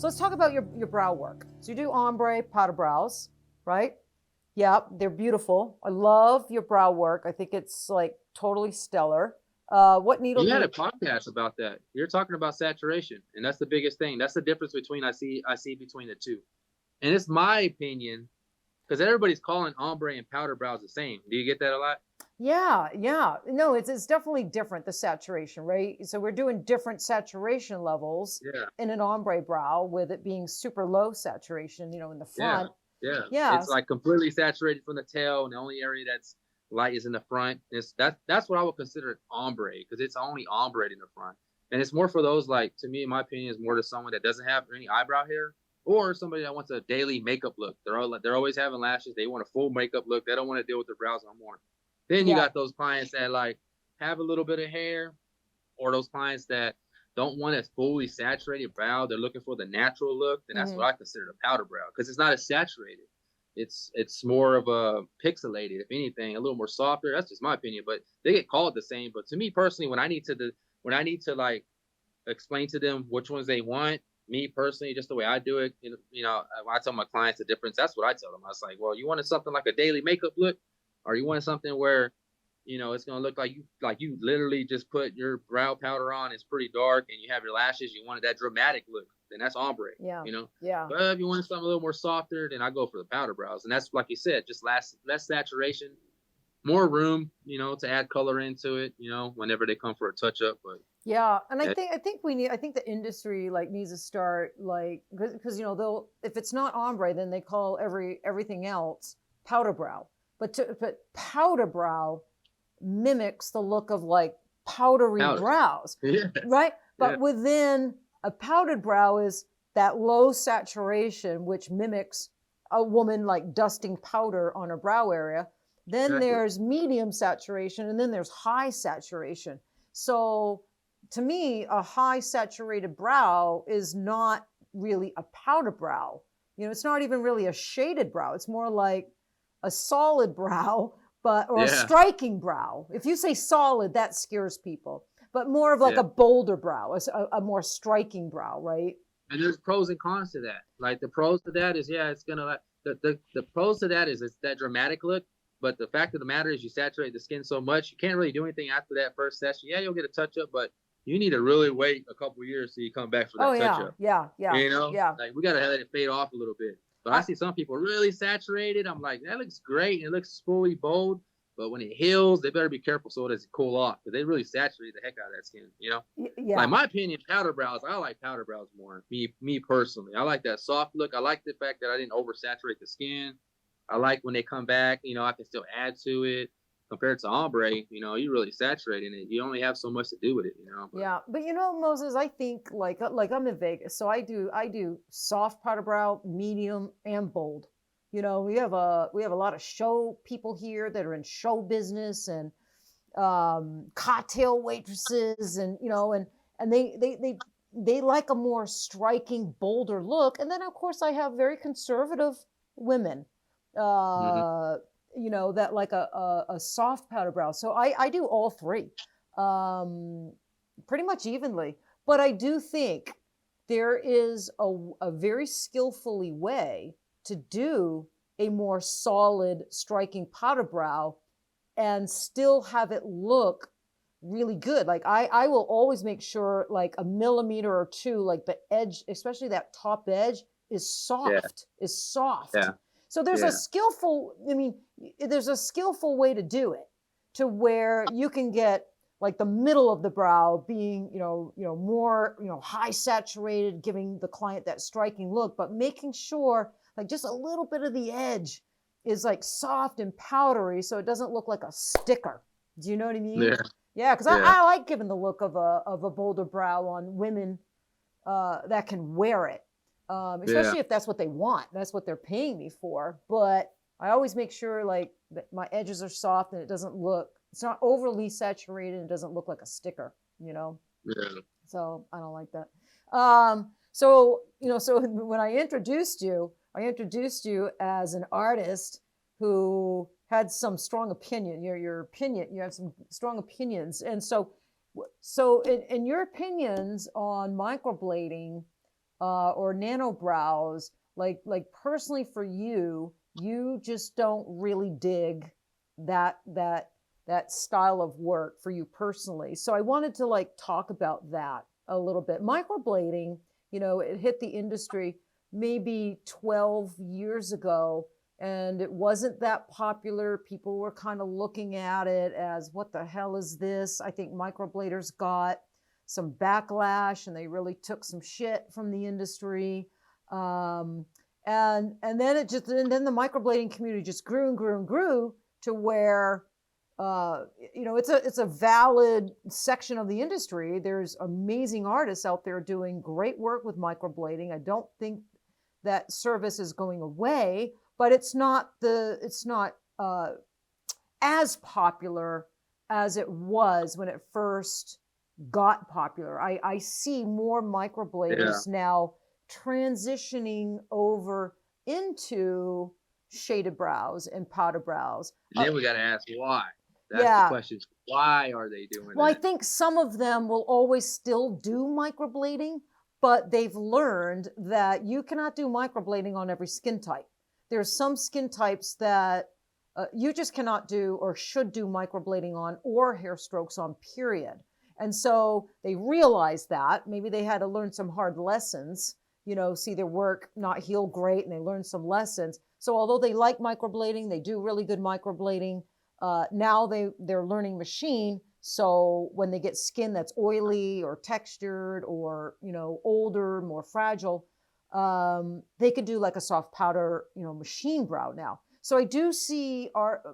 So let's talk about your brow work. So you do ombre, powder brows, right? Yeah, they're beautiful. I love your brow work. I think it's like totally stellar. What needle You do had you? a podcast about that. You're talking about saturation, and that's the biggest thing. That's the difference between I see between the two. And it's my opinion because everybody's calling ombre and powder brows the same. Do you get that a lot? Yeah, yeah. No, it's definitely different, the saturation, right? So we're doing different saturation levels Yeah, in an ombre brow with it being super low saturation, in the yeah, front. yeah. Yeah, It's like completely saturated from the tail, and the only area that's light is in the front. That's what I would consider ombre because it's only ombre in the front, and it's more for those like to me, in my opinion, is more to someone that doesn't have any eyebrow hair or somebody that wants a daily makeup look. They're always having lashes. They want a full makeup look. They don't want to deal with their brows no more. Then you yeah. got those clients that like have a little bit of hair, or those clients that don't want a fully saturated brow. They're looking for the natural look. Then that's Hmm. what I consider a powder brow because it's not as saturated. It's more of a pixelated, if anything, a little more softer. That's just my opinion, but they get called the same. But to me personally, when I need to like explain to them which ones they want, me personally, just the way I do it, when I tell my clients the difference, that's what I tell them. I was like, well, you wanted something like a daily makeup look, or you wanted something where it's gonna look like you literally just put your brow powder on. It's pretty dark, and you have your lashes. You wanted that dramatic look, then that's ombre. Yeah, You know, yeah. but if you want something a little more softer, then I go for the powder brows, and that's like you said, just less saturation, more room, to add color into it. Whenever they come for a touch up, but Yeah, and I yeah, think I think we need I think the industry like needs to start like because they'll if it's not ombre then they call everything else powder brow. But powder brow mimics the look of like powdery powder. brows, Yeah, right? yeah, But within a powdered brow is that low saturation which mimics a woman like dusting powder on her brow area. Then exactly. there's medium saturation and then there's high saturation. So to me, a high saturated brow is not really a powder brow. It's not even really a shaded brow. It's more like a solid brow, or a Yeah, striking brow. If you say solid, that scares people. But more of like yeah. a bolder brow, a more striking brow, right? And there's pros and cons to that. Like the pros to that is, yeah, it's gonna like the pros to that is it's that dramatic look. But the fact of the matter is, you saturate the skin so much, you can't really do anything after that first session. Yeah, you'll get a touch up, but you need to really wait a couple of years till you come back for Oh that touch yeah, up. yeah, yeah, yeah. Like we gotta let it fade off a little bit. But I I, see some people really saturated. I'm like, that looks great and it looks fully bold. But when it heals, they better be careful so it doesn't cool off because they really saturate the heck out of that skin. Like yeah. my opinion, powder brows. I like powder brows more. Me personally, I like that soft look. I like the fact that I didn't oversaturate the skin. I like when they come back. I can still add to it. Compared to ombre, you really saturating it. You only have so much to do with it. But Yeah, but Moses, I think like I'm in Vegas, so I do soft powder brow, medium, and bold. We have a lot of show people here that are in show business and cocktail waitresses, and they like a more striking, bolder look. And then of course I have very conservative women, mm-hmm. uh, that like a soft powder brow. So I do all three. Um, Pretty much evenly. But I do think there is a very skillfully way to do a more solid, striking powder brow and still have it look really good. Like I will always make sure like a millimeter or two, like the edge, especially that top edge, is Yeah, soft, is soft. yeah, So there's a yeah, skillful, there's a skillful way to do it to where you can get like the middle of the brow being, more, high saturated, giving the client that striking look, but making sure like just a little bit of the edge is like soft and powdery so it doesn't look like a sticker. Do you know what I mean? yeah, Yeah, because I, yeah, I like giving the look of a bolder brow on women that can wear it, yeah. especially if that's what they want. That's what they're paying me for. But I always make sure like that my edges are soft and it's not overly saturated and it doesn't look like a sticker, you know? Yeah. So I don't like that. So when I introduced you as an artist who had some strong opinion. You had some strong opinions, and so in your opinions on microblading, or nano brows, like personally for you, you just don't really dig that style of work for you personally. So I wanted to like talk about that a little bit. Microblading, you know, it hit the industry maybe 12 years ago, and it wasn't that popular. People were kind of looking at it as, what the hell is this? I think microbladers got some backlash and they really took some shit from the industry. And then then the microblading community just grew and grew and grew to where you know, it's a valid section of the industry. There's amazing artists out there doing great work with microblading. I don't think that service is going away, but it's not as popular as it was when it first got popular. I see more microbladers now transitioning over into shaded brows and powder brows. And then we got to ask why. That's the question. Why are they doing Well, that? I think some of them will always still do microblading, but they've learned that you cannot do microblading on every skin type. There's some skin types that you just cannot do or should do microblading on, or hair strokes on, period. And so they realized that. Maybe they had to learn some hard lessons, you know, see their work not heal great, and they learned some lessons. So although they like microblading, they do really good microblading. Now they're learning machine. So when they get skin that's oily or textured or, you know, older, more fragile, they could do like a soft powder, you know, machine brow now. So I do see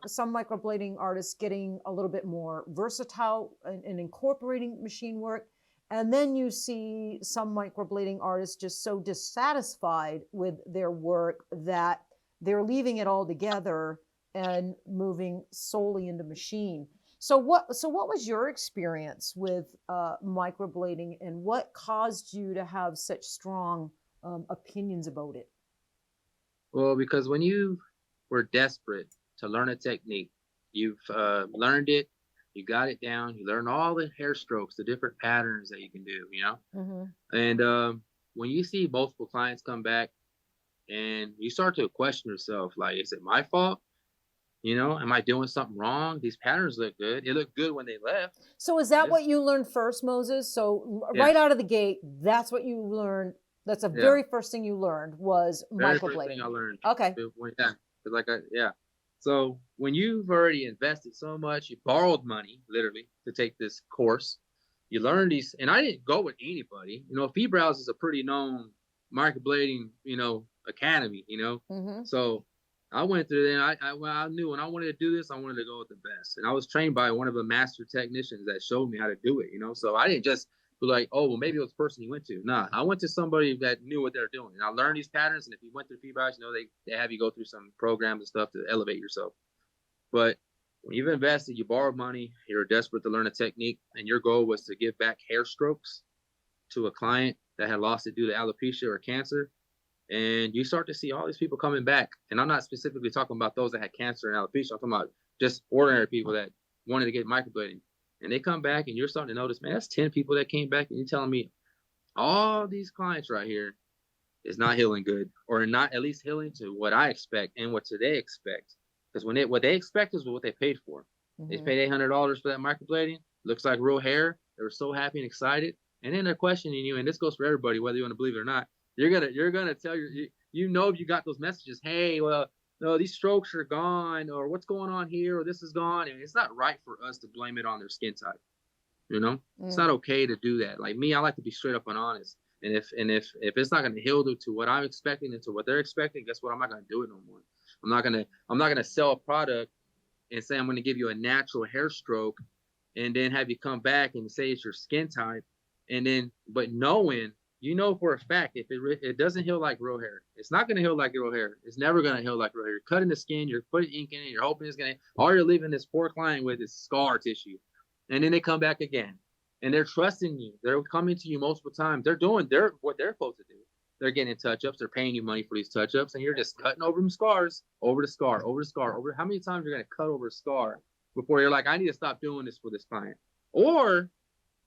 some microblading artists getting a little bit more versatile and incorporating machine work. And then you see some microblading artists just so dissatisfied with their work that they're leaving it all together and moving solely into machine. So what was your experience with microblading, and what caused you to have such strong opinions about it? Well, because when you were desperate to learn a technique, you've learned it, you got it down, you learn all the hair strokes, the different patterns that you can do, you know? Mm-hmm. And when you see multiple clients come back and you start to question yourself, like, is it my fault? You know, am I doing something wrong? These patterns look good. It looked good when they left. So is that what you learned first, Moses? So right out of the gate, that's what you learned. That's the very first thing you learned was microblading. Very first thing I learned. Okay. So when you've already invested so much, you borrowed money, literally, to take this course. You learn these, and I didn't go with anybody. You know, F-Brows is a pretty known microblading, you know, academy, you know. Mm-hmm. So I went through there, and I knew when I wanted to do this, I wanted to go with the best. And I was trained by one of the master technicians that showed me how to do it, you know. So I didn't just be like, oh, well, maybe it was the person you went to. Nah, I went to somebody that knew what they're doing. And I learned these patterns, and if you went through F-Brows, you know, they have you go through some programs and stuff to elevate yourself. But when you've invested, you borrowed money, you're desperate to learn a technique, and your goal was to give back hair strokes to a client that had lost it due to alopecia or cancer. And you start to see all these people coming back. And I'm not specifically talking about those that had cancer and alopecia. I'm talking about just ordinary people that wanted to get microblading. And they come back, and you're starting to notice, man, that's 10 people that came back, and you're telling me all these clients right here is not healing good, or not at least healing to what I expect and what they expect. Because what they expect is what they paid for. Mm-hmm. They paid $800 for that microblading. Looks like real hair. They were so happy and excited. And then they're questioning you, and this goes for everybody, whether you want to believe it or not. You're gonna tell you know, if you got those messages, hey, well, no, these strokes are gone, or what's going on here, or this is gone, and it's not right for us to blame it on their skin type. You know, it's not okay to do that. Like me, I like to be straight up and honest. And if it's not gonna heal to what I'm expecting and to what they're expecting, guess what? I'm not gonna do it no more. I'm not gonna sell a product and say I'm gonna give you a natural hair stroke, and then have you come back and say it's your skin type, and then but knowing. You know for a fact, if it doesn't heal like real hair, it's not going to heal like real hair. It's never going to heal like real hair. You're cutting the skin, you're putting ink in it, you're hoping it's going to, all you're leaving this poor client with is scar tissue. And then they come back again. And they're trusting you. They're coming to you multiple times. They're doing what they're supposed to do. They're getting touch-ups. They're paying you money for these touch-ups. And you're just cutting over them scars, over the scar, over the scar, over. How many times you're going to cut over a scar before you're like, I need to stop doing this for this client? Or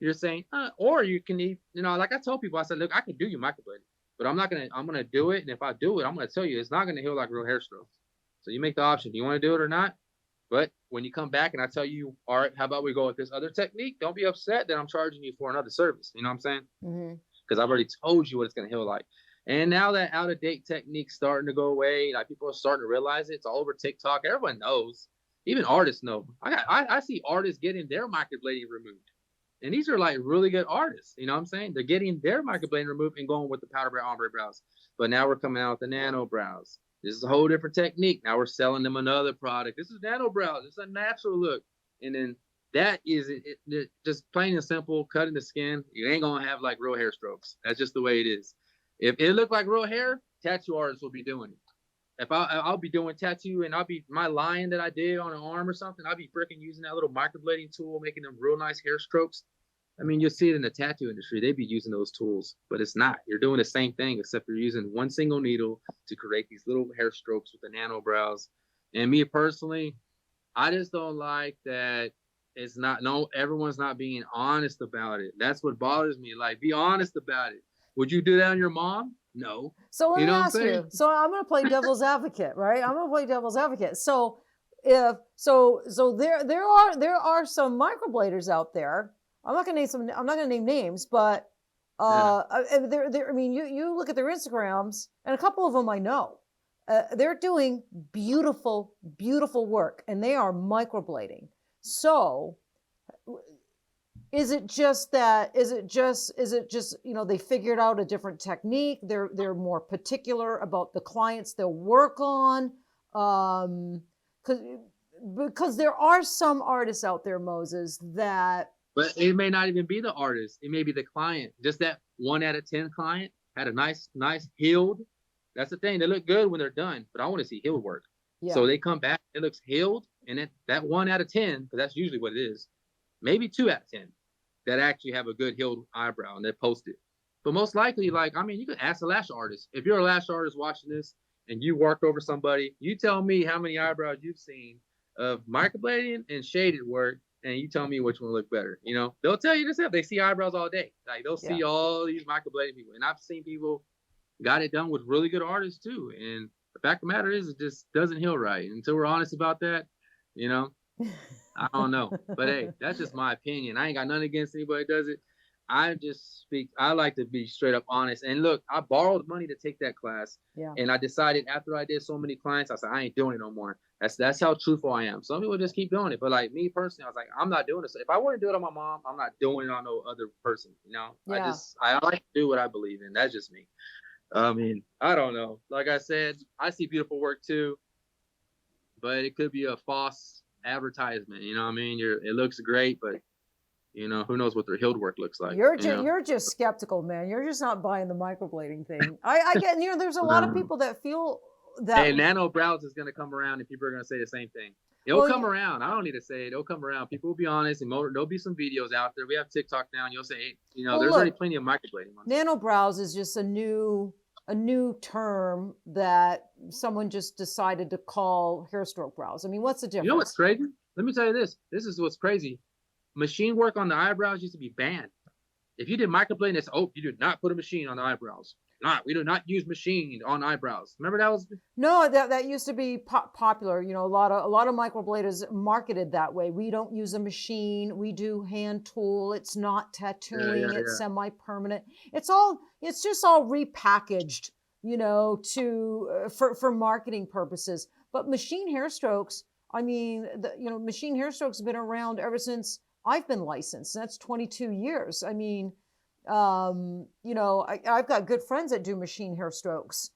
you're saying, or you can, you know, like I told people, I said, look, I can do you microblading, but I'm gonna do it. And if I do it, I'm gonna tell you it's not gonna heal like real hair strokes. So you make the option. Do you want to do it or not? But when you come back and I tell you, all right, how about we go with this other technique? Don't be upset that I'm charging you for another service. You know what I'm saying? Because I've already told you what it's gonna heal like. And now that out of date technique's starting to go away, like people are starting to realize it. It's all over TikTok. Everyone knows. Even artists know. I see artists getting their microblading removed. And these are like really good artists. You know what I'm saying? They're getting their microblading removed and going with the powder brow ombre brows. But now we're coming out with the nano brows. This is a whole different technique. Now we're selling them another product. This is nano brows. It's a natural look. And then that is it, just plain and simple, cutting the skin. You ain't going to have like real hair strokes. That's just the way it is. If it looked like real hair, tattoo artists will be doing it. If I'll be doing tattoo and I'll be my line that I did on an arm or something, I'll be freaking using that little microblading tool, making them real nice hair strokes. I mean, you'll see it in the tattoo industry. They be using those tools, but it's not. You're doing the same thing, except you're using one single needle to create these little hair strokes with the nano brows. And me personally, I just don't like that it's not, no, everyone's not being honest about it. That's what bothers me. Like, be honest about it. Would you do that on your mom? No. So let me ask you. So I'm going to play devil's advocate, right? I'm going to play devil's advocate. So if there are some microbladers out there. I'm not going to name names, but I mean, you look at their Instagrams, and a couple of them I know. They're doing beautiful, beautiful work, and they are microblading. So is it just they figured out a different technique? They're more particular about the clients they'll work on, because there are some artists out there, Moses, that. But it may not even be the artist. It may be the client. Just that 1 out of 10 client had a nice healed. That's the thing. They look good when they're done, but I want to see healed work. Yeah. So they come back, it looks healed, and that 1 out of 10, because that's usually what it is, maybe 2 out of 10 that actually have a good healed eyebrow and they post it. But most likely, like, I mean, you can ask a lash artist. If you're a lash artist watching this and you worked over somebody, you tell me how many eyebrows you've seen of microblading and shaded work, and you tell me which one look better. You know, they'll tell you this stuff. They see eyebrows all day. Like, they'll see all these microblading people. And I've seen people got it done with really good artists too. And the fact of the matter is, it just doesn't heal right. Until we're honest about that, you know, I don't know. But hey, that's just my opinion. I ain't got nothing against anybody that does it. I like to be straight up honest. And look, I borrowed money to take that class. Yeah. And I decided after I did so many clients, I said, I ain't doing it no more. That's how truthful I am. Some people just keep doing it. But like me personally, I was like, I'm not doing this. If I want to do it on my mom, I'm not doing it on no other person. You know, yeah. I like to do what I believe in. That's just me. I mean, I don't know. Like I said, I see beautiful work too, but it could be a false advertisement. You know what I mean? It looks great, but you know, who knows what their healed work looks like. You're just skeptical, man. You're just not buying the microblading thing. I get, you know, there's a lot of people that feel that. Hey, nano brows is going to come around and people are going to say the same thing. It'll come around. I don't need to say it. It'll come around. People will be honest, and there'll be some videos out there. We have TikTok now, and you'll say, hey, you know, there's already plenty of microblading ones. Nano brows is just a new term that someone just decided to call hair stroke brows. I mean, what's the difference? You know what's crazy? Let me tell you this. This is what's crazy. Machine work on the eyebrows used to be banned. If you did microblading, it's you do not put a machine on the eyebrows. We do not use machine on eyebrows. Remember that was no, that used to be popular. You know, a lot of microbladers marketed that way. We don't use a machine. We do hand tool. It's not tattooing. It's semi-permanent. It's just all repackaged, you know, for marketing purposes. But machine hair strokes, I mean, machine hair strokes have been around ever since I've been licensed. That's 22 years. I mean, you know, I've got good friends that do machine hair strokes,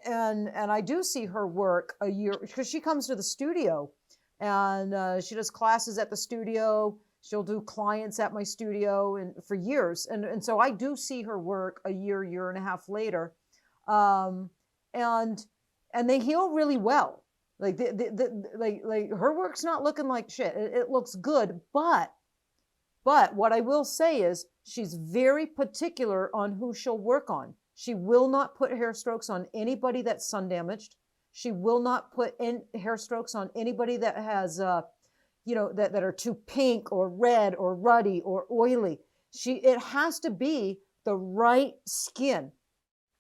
and I do see her work a year, because she comes to the studio, and she does classes at the studio. She'll do clients at my studio and for years, and so I do see her work a year and a half later, and they heal really well. Like like her work's not looking like shit. It looks good, but what I will say is she's very particular on who she'll work on. She will not put hair strokes on anybody that's sun damaged. She will not put hair strokes on anybody that has, you know, that are too pink or red or ruddy or oily. It has to be the right skin.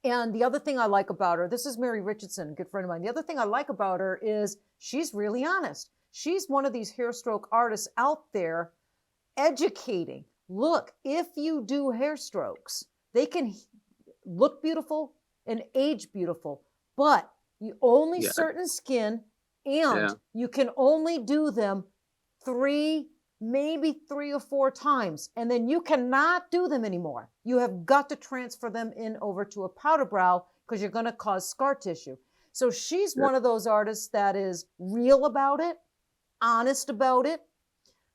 And the other thing I like about her, this is Mary Richardson, a good friend of mine. The other thing I like about her is she's really honest. She's one of these hair stroke artists out there educating. Look, if you do hair strokes, they can look beautiful and age beautiful, but you only certain skin, and you can only do them maybe 3 or 4 times, and then you cannot do them anymore. You have got to transfer them in over to a powder brow because you're going to cause scar tissue. So she's one of those artists that is real about it, honest about it,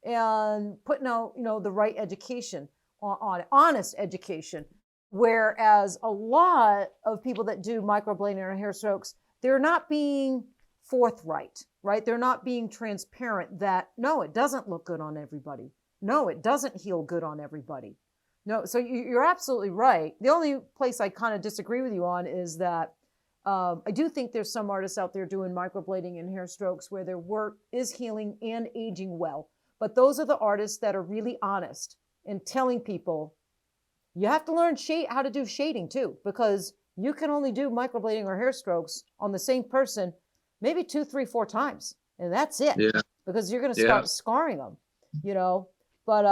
and putting out, the right education on honest education. Whereas a lot of people that do microblading or hair strokes, they're not being forthright, right? They're not being transparent that, no, it doesn't look good on everybody. No, it doesn't heal good on everybody. No, so you're absolutely right. The only place I kind of disagree with you on is that I do think there's some artists out there doing microblading and hair strokes where their work is healing and aging well. But those are the artists that are really honest in telling people, you have to learn how to do shading too, because you can only do microblading or hair strokes on the same person maybe 2, 3, 4 times, and that's it. Because you're going to start scarring them, But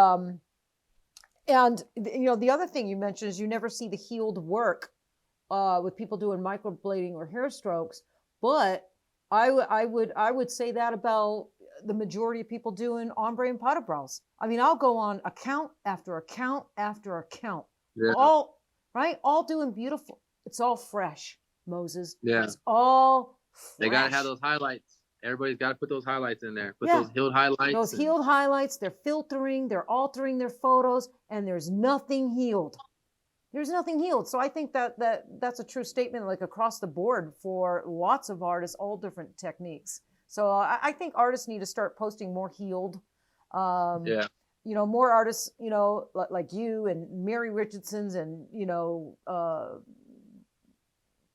and the other thing you mentioned is you never see the healed work with people doing microblading or hair strokes. But I would say that about the majority of people doing ombre and powder brows. I mean, I'll go on account after account after account, all doing beautiful. It's all fresh, Moses. It's all fresh. They gotta have those highlights. Everybody's got to put those highlights in there. Put those healed highlights. Those healed highlights. They're filtering. They're altering their photos, and there's nothing healed. There's nothing healed. So I think that's a true statement, like across the board for lots of artists, all different techniques. So I think artists need to start posting more healed. More artists, like you and Mary Richardson's, and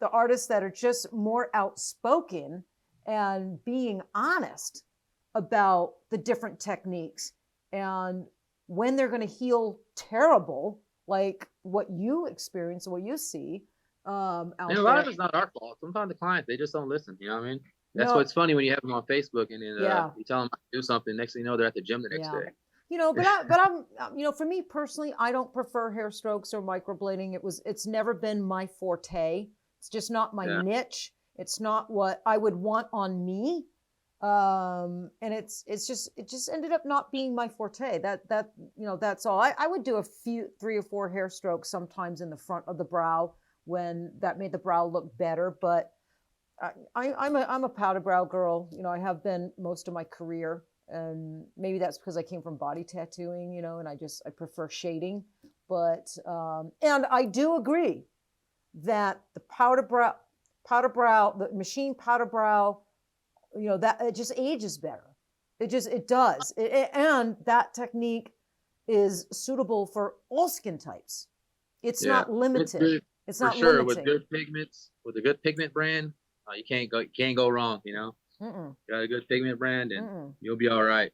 the artists that are just more outspoken and being honest about the different techniques and when they're going to heal terrible, like what you experience, what you see. A lot of it's not our fault. Sometimes the clients, they just don't listen. You know what I mean? That's what's funny when you have them on Facebook and then you tell them to do something. Next thing you know, they're at the gym the next day. But I'm, for me personally, I don't prefer hair strokes or microblading. It's never been my forte. It's just not my niche. It's not what I would want on me. And it just ended up not being my forte. That's all. I would do 3 or 4 hair strokes sometimes in the front of the brow when that made the brow look better. But I'm a powder brow girl. I have been most of my career, and maybe that's because I came from body tattooing, and I prefer shading. But and I do agree that the powder brow, the machine powder brow, that it just ages better. It does. And that technique is suitable for all skin types. It's not limited. It's not limiting. With good pigments, with a good pigment brand, you can't go wrong. Got a good pigment brand, and you'll be all right.